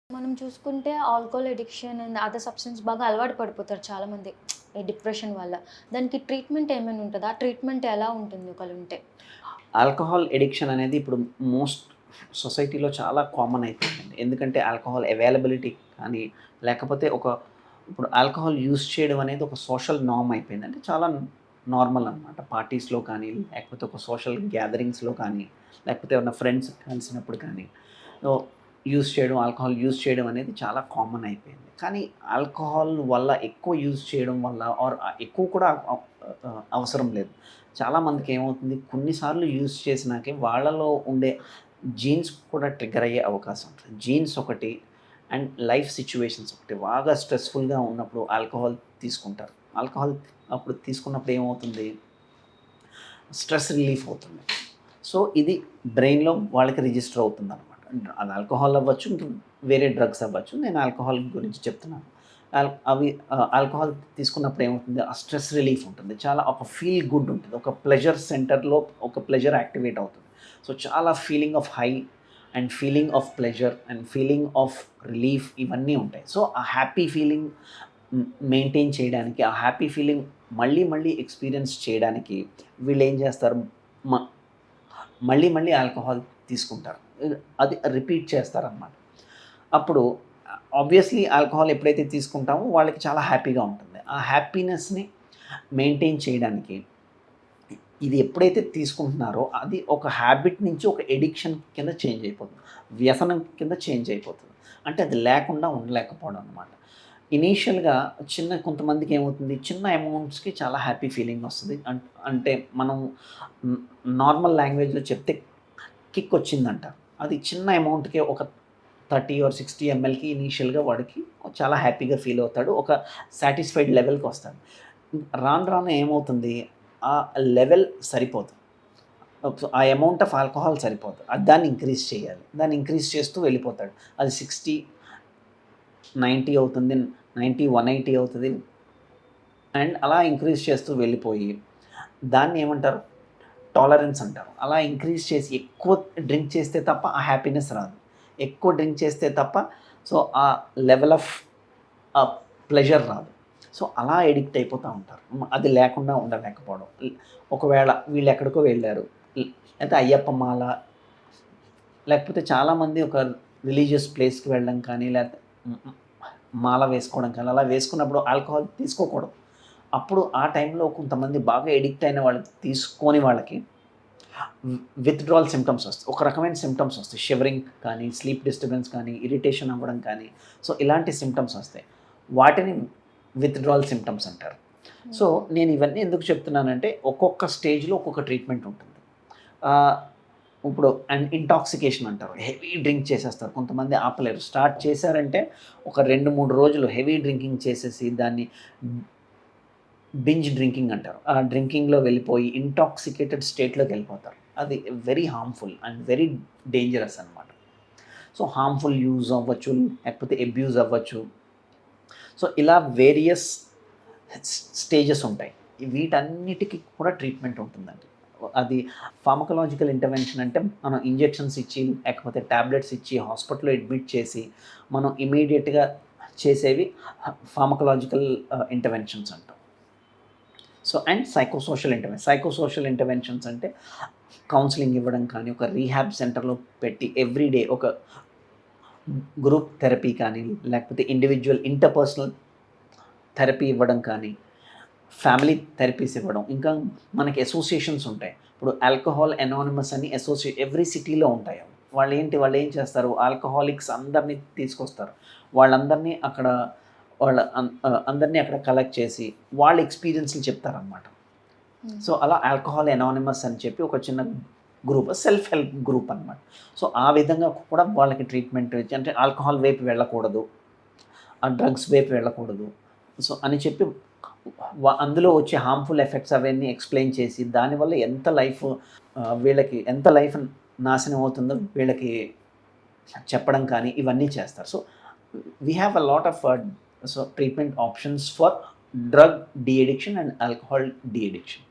మనం చూసుకుంటే alcohol addiction and other substance బాగా అలవాటు పడిపోతారు చాలామంది ఈ డిప్రెషన్ వల్ల. దానికి ట్రీట్మెంట్ ఏమైనా ఉంటదా? ట్రీట్మెంట్ ఎలా ఉంటుంది ఒకళ్ళుంటే? ఆల్కహాల్ ఎడిక్షన్ అనేది ఇప్పుడు మోస్ట్ సొసైటీలో చాలా కామన్ అయిపోయిందండి. ఎందుకంటే ఆల్కహాల్ అవైలబిలిటీ కానీ, లేకపోతే ఇప్పుడు ఆల్కహాల్ యూజ్ చేయడం అనేది ఒక సోషల్ నార్మ్ అయిపోయింది. అంటే చాలా నార్మల్ అనమాట. పార్టీస్‌లో కానీ, లేకపోతే ఒక సోషల్ గ్యాదరింగ్స్‌లో కానీ, లేకపోతే ఏమన్నా ఫ్రెండ్స్ కలిసినప్పుడు కానీ, సో ఆల్కహాల్ యూజ్ చేయడం అనేది చాలా కామన్ అయిపోయింది. కానీ ఆల్కహాల్ వల్ల ఎక్కువ యూజ్ చేయడం వల్ల ఎక్కువ కూడా అవసరం లేదు. చాలామందికి ఏమవుతుంది, కొన్నిసార్లు యూజ్ చేసినాకే వాళ్ళలో ఉండే జీన్స్ కూడా ట్రిగ్గర్ అయ్యే అవకాశం ఉంటుంది. జీన్స్ ఒకటి అండ్ లైఫ్ సిచ్యువేషన్స్ ఒకటి. బాగా స్ట్రెస్‌ఫుల్‌గా ఉన్నప్పుడు ఆల్కహాల్ తీసుకుంటారు. ఆల్కహాల్ అప్పుడు తీసుకున్నప్పుడు ఏమవుతుంది, స్ట్రెస్ రిలీఫ్ అవుతుంది. సో ఇది బ్రెయిన్‌లో వాళ్ళకి రిజిస్టర్ అవుతుందనమాట. అది ఆల్కహాల్ అవ్వచ్చు, ఇంకా వేరే డ్రగ్స్ అవ్వచ్చు. నేను ఆల్కహాల్ గురించి చెప్తున్నాను. ఆల్కహాల్ తీసుకున్నప్పుడు ఏమవుతుంది, ఆ స్ట్రెస్ రిలీఫ్ ఉంటుంది. చాలా ఒక ఫీల్ గుడ్ ఉంటుంది. ఒక ప్లెజర్ సెంటర్‌లో ఒక ప్లెజర్ యాక్టివేట్ అవుతుంది. సో చాలా feeling of high and feeling of pleasure and feeling of relief ఇవన్నీ ఉంటాయి. సో ఆ హ్యాపీ ఫీలింగ్ మెయింటైన్ చేయడానికి, ఆ హ్యాపీ ఫీలింగ్ మళ్ళీ మళ్ళీ ఎక్స్పీరియన్స్ చేయడానికి వీళ్ళు ఏం చేస్తారు, మళ్ళీ మళ్ళీ ఆల్కహాల్ తీసుకుంటారు. అది రిపీట్ చేస్తారనమాట. అప్పుడు ఆబ్వియస్లీ ఆల్కహాల్ ఎప్పుడైతే తీసుకుంటామో వాళ్ళకి చాలా హ్యాపీగా ఉంటుంది. ఆ హ్యాపీనెస్ని మెయింటైన్ చేయడానికి ఇది ఎప్పుడైతే తీసుకుంటున్నారో అది ఒక హ్యాబిట్ నుంచి ఒక ఎడిక్షన్ కింద చేంజ్ అయిపోతుంది. వ్యసనం కింద చేంజ్ అయిపోతుంది. అంటే అది లేకుండా ఉండలేకపోవడం అనమాట. ఇనీషియల్గా కొంతమందికి ఏమవుతుంది, చిన్న అమౌంట్స్కి చాలా హ్యాపీ ఫీలింగ్ వస్తుంది. అంటే మనం నార్మల్ లాంగ్వేజ్లో చెప్తే కిక్ వచ్చిందంట. అది చిన్న అమౌంట్‌కే ఒక 30 ఆర్ 60 ఎంఎల్‌కి ఇనీషియల్‌గా వాడికి చాలా హ్యాపీగా ఫీల్ అవుతాడు. ఒక సాటిస్ఫైడ్ లెవెల్‌కి వస్తాడు. రాను రాను ఏమవుతుంది, ఆ లెవెల్ సరిపోదు. ఆ అమౌంట్ ఆఫ్ ఆల్కహాల్ సరిపోదు. దాన్ని ఇంక్రీజ్ చేయాలి. దాన్ని ఇంక్రీజ్ చేస్తూ వెళ్ళిపోతాడు. అది 60, 90 అవుతుంది, 90, 180 అవుతుంది. అండ్ అలా ఇంక్రీజ్ చేస్తూ వెళ్ళిపోయి దాన్ని ఏమంటారు, టాలరెన్స్ అంటారు. అలా ఇంక్రీజ్ చేసి ఎక్కువ డ్రింక్ చేస్తే తప్ప ఆ హ్యాపీనెస్ రాదు. ఎక్కువ డ్రింక్ చేస్తే తప్ప సో ఆ లెవెల్ ఆఫ్ ప్లెజర్ రాదు. సో అలా ఎడిక్ట్ అయిపోతూ ఉంటారు. అది లేకుండా ఉండలేకపోవడం. ఒకవేళ వీళ్ళు ఎక్కడికో వెళ్ళారు, లేకపోతే అయ్యప్ప మాల, లేకపోతే చాలామంది ఒక రిలీజియస్ ప్లేస్కి వెళ్ళడం కానీ, లేకపోతే మాల వేసుకోవడం కానీ, అలా వేసుకున్నప్పుడు ఆల్కహాల్ తీసుకోకూడదు. అప్పుడు ఆ టైంలో కొంతమంది బాగా ఎడిక్ట్ అయిన వాళ్ళు తీసుకొని వాళ్ళకి విత్‌డ్రావల్ సింప్టమ్స్ వస్తాయి. ఒక రకమైన సింప్టమ్స్ వస్తాయి. షివరింగ్ కానీ, స్లీప్ డిస్టర్బెన్స్ కానీ, ఇరిటేషన్ అవ్వడం కానీ, సో ఇలాంటి సింప్టమ్స్ వస్తాయి. వాటిని విత్‌డ్రావల్ సింప్టమ్స్ అంటారు. సో నేను ఇవన్నీ ఎందుకు చెప్తున్నానంటే ఒక్కొక్క స్టేజ్లో ఒక్కొక్క ట్రీట్మెంట్ ఉంటుంది. ఇప్పుడు ఇంటాక్సికేషన్ అంటారు. హెవీ డ్రింక్ చేసేస్తారు. కొంతమంది ఆపలేరు. స్టార్ట్ చేశారంటే ఒక 2-3 రోజులు హెవీ డ్రింకింగ్ చేసేసి దాన్ని బింజ్ డ్రింకింగ్ అంటారు. ఆ డ్రింకింగ్‌లో వెళ్ళిపోయి ఇంటాక్సికేటెడ్ స్టేట్‌లోకి వెళ్ళిపోతారు. అది very harmful and very dangerous అనమాట. సో హార్మ్ఫుల్ యూజ్ అవ్వచ్చు, లేకపోతే అబ్యూజ్ అవ్వచ్చు. సో ఇలా వేరియస్ స్టేజెస్ ఉంటాయి. వీటన్నిటికీ కూడా ట్రీట్మెంట్ ఉంటుందండి. అది ఫార్మకలాజికల్ ఇంటర్వెన్షన్ అంటే మనం ఇంజెక్షన్స్ ఇచ్చి, లేకపోతే టాబ్లెట్స్ ఇచ్చి హాస్పిటల్‌లో అడ్మిట్ చేసి మనం ఇమీడియట్‌గా చేసేవి ఫార్మకలాజికల్ ఇంటర్వెన్షన్స్ అంటాం. సో అండ్ సైకోసోషల్ ఇంటర్వెన్షన్స్ అంటే కౌన్సిలింగ్ ఇవ్వడం కానీ, ఒక రీహాబ్ సెంటర్లో పెట్టి ఎవ్రీడే ఒక గ్రూప్ థెరపీ కానీ, లేకపోతే ఇండివిజువల్ ఇంటర్పర్సనల్ థెరపీ ఇవ్వడం కానీ, ఫ్యామిలీ థెరపీస్ ఇవ్వడం. ఇంకా మనకి అసోసియేషన్స్ ఉంటాయి. ఇప్పుడు ఆల్కహాల్ అనానిమస్ అని ఎవ్రీ సిటీలో ఉంటాయి. వాళ్ళు ఏం చేస్తారు, ఆల్కహాలిక్స్ అందరినీ తీసుకొస్తారు. వాళ్ళందరినీ అందరినీ అక్కడ కలెక్ట్ చేసి వాళ్ళ ఎక్స్పీరియన్స్‌లు చెప్తారనమాట. సో అలా ఆల్కహాల్ అనానిమస్ అని చెప్పి ఒక చిన్న గ్రూప్, సెల్ఫ్ హెల్ప్ గ్రూప్ అనమాట. సో ఆ విధంగా కూడా వాళ్ళకి ట్రీట్మెంట్ ఇచ్చి, అంటే ఆల్కహాల్ వైపు వెళ్ళకూడదు, ఆ డ్రగ్స్ వైపు వెళ్ళకూడదు సో అని చెప్పి అందులో వచ్చే హార్మ్ఫుల్ ఎఫెక్ట్స్ అవన్నీ ఎక్స్ప్లెయిన్ చేసి దానివల్ల వీళ్ళకి ఎంత లైఫ్ నాశనం అవుతుందో వీళ్ళకి చెప్పడం కానీ ఇవన్నీ చేస్తారు. So we have a lot of treatment options for drug de-addiction and alcohol de-addiction.